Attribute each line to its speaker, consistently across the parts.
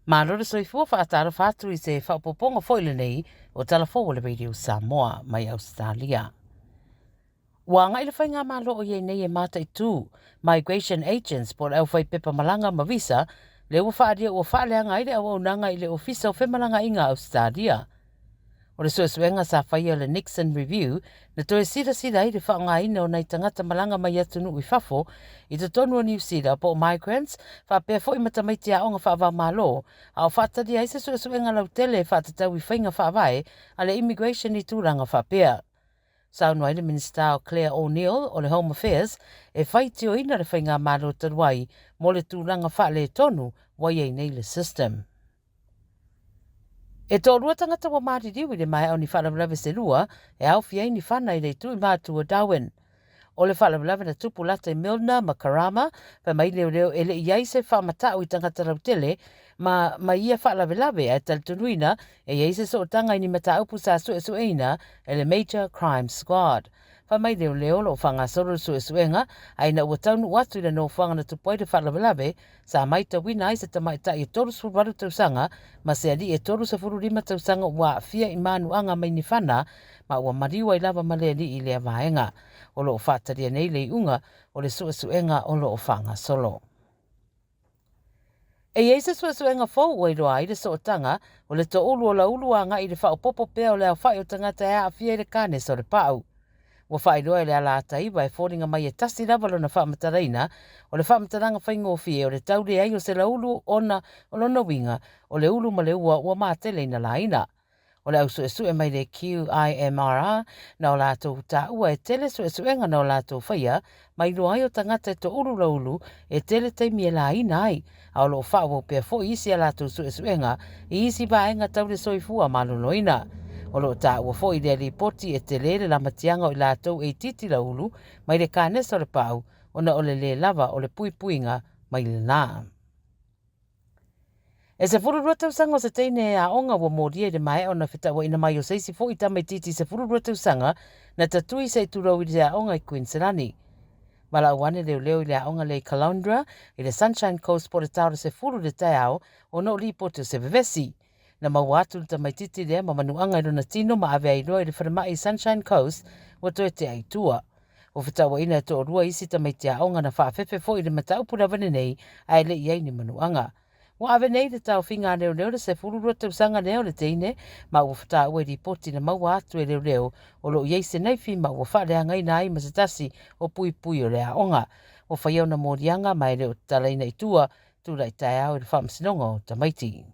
Speaker 1: Malore soifua whaatara whātui se whapoponga foile nei o Tala Fou le radio Samoa mai Ausetalia. Wa ngai le whainga malo o ye nei e mātai tū, migration agents por au whai pepa malanga ma visa, le ua whaaria ua whaaleanga ile au nanga ile ofisa o whemalanga inga Ausetalia. O le suesuenga sa whaia le Nixon Review, na toe sira i le whaanga ina o nei tangata malanga mai atunu i whafo, i te tonu o New Zealand po migrants, whapea fo i matamaiti a onga whaava malo, a o whaatari a isa suesuenga lau tele whaatatau i whainga whaavae, a le immigration i tūranga whapea. Saunua ile Minister Claire O'Neill o le Home Affairs, e whaiti o ina le whainga malo taruai, mo le tūranga whaale tonu, wai ei nei le system. E tō rua tangata wa maririu i le mai au ni whalamlawe se rua, e au fia ni whana i le tui mātua Darwin. O le whalamlawe na tupu lata i Milner, Makarama, pa mai leo e le iai se whamatau i tangata rautele, ma ia whalawelawe e taltunuina e iai se sootanga i ni mataupu sa suesueina e le Major Crime Squad. Pa mai leo lo whanga soro suesuenga, ai na ua taunu watu i le no whanga na tupu i le whalawelawe, sa mai ta wina ai se tamaita i toru suwaru tausanga, ma se ali e toru sa furu rima tausanga wa fia i manu anga mai ni whana, ma ua mariwa i lava maleli i lea vaenga. O lo whataria nei le unga o le suesuenga o lo whanga solo. E eisa suesuenga fau ua i roa i le sootanga o le to ulu o la ulu anga i le whao popo pea o le au whai o tangata e a fia i le kane so le pau. Ua whai roa i le ala ataiwa e fōringa mai e tasi lavalo na whaamataraina o le whaamataranga whaingo fie o le taure ai o se la ulu ona o lona winga o le ulu ma le ua maatele ina laina. O le au suesue mai le QIMRR na o lātou ta ua e tele suesuenga na o lātou whaia mai roa ai o tangata e to ulu la ulu e tele teimi e la ina ai a o lo whaawo pia fo isi a lātou suesuenga i isi vaenga taure soifua maloloina. O lo ta ua fo i le ripoti e tele le lamatianga o lātou e titi la ulu mai le kānesa o le pau o na o le lava o le puipuinga mai le nā. E se fururua tausanga o se teine a onga wa moria i le mai o na whitawa ina mai o seisi fo i tamai titi se fururua tausanga na tatui se turau i le a onga i Queensland. Mala uane leo i le a onga le Caloundra i le Sunshine Coast po le taura se furu le taiao o na uli pote se vevesi. Na mawatu le tamai titi lea ma manuanga i lona tino ma ave ailoa i le wharamai i Sunshine Coast wa toe te aitua. O whitawa ina to rua isi tamai te a onga na whaafefe fo i le mataupura vane nei ai le iai ni manuanga. Wa ave nei le tau whinga leo le se fururua tausanga leo le teine, ma ua whata ue ripoti na maua atu e leo o lo iei se naifi ma ua whaalea ngai na ai masatasi o pui o lea onga. O whaiau na morianga mai leo talaina i tua, tūra i tae au i le whaamsinongo tamaiti.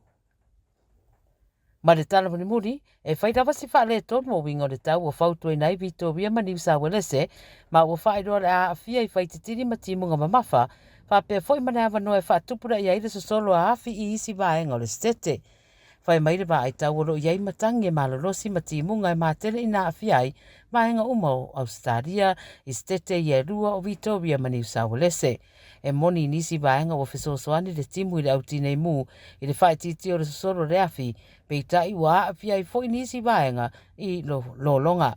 Speaker 1: Ma le tala muri, e whairawa si whaale tonu o wingo le tau o whautua i nai Victoria ma New South Wales, ma ua whaeroa le a awhia i whaititiri ma timunga mamafa, whapea foi mana awa noe whaatupura i aire so solo a awhi i isi vaenga o le stete. Whai maire wa ai tau oro i ai matangi e malolosi ma timunga e mātere i nā awhi ai, vaenga uma o Ausetalia, i stete i e rua o Victoria ma New South Wales. E moni nisi vaenga o whesosoani le timu i le autinei mu, i le whaititi o le sosoro le awhi, peitai wa awhi ai foi nisi vaenga i lo longa.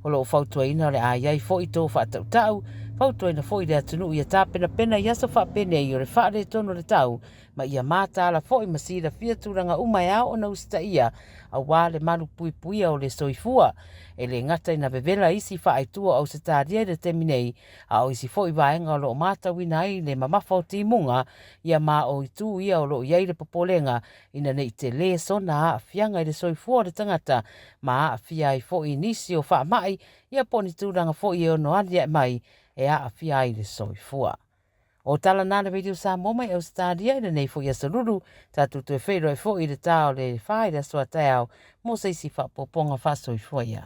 Speaker 1: O lo whautua ina le ai ai foi tō whaatautau, whautua ina foi le atunu i a tāpena pena i aso whapene i o le whaare tono le tau, ma ia mātala foi masira fiaturanga umai au o na Ausetalia, a wale malu puipuia o le soifua, e le ngata ina vevela isi whaaitua Ausetalia le teminei, a o isi foi vaenga o lo mata wina ai le mamafau timunga, ia ma o itu ia o lo iai le popolenga, ina nei te le sona a fianga i le soifua le tangata, ma a fia i foi nisi o wha mai, ia poni tūranga foi o no alia mai, e a fia i le soifua. O tala nana radio Samoa mai Ausetalia i le nei foi a saluru, tatu tu e whero e foi i le tau le whaere soa tau, mo se isi wha poponga wha soifua ia.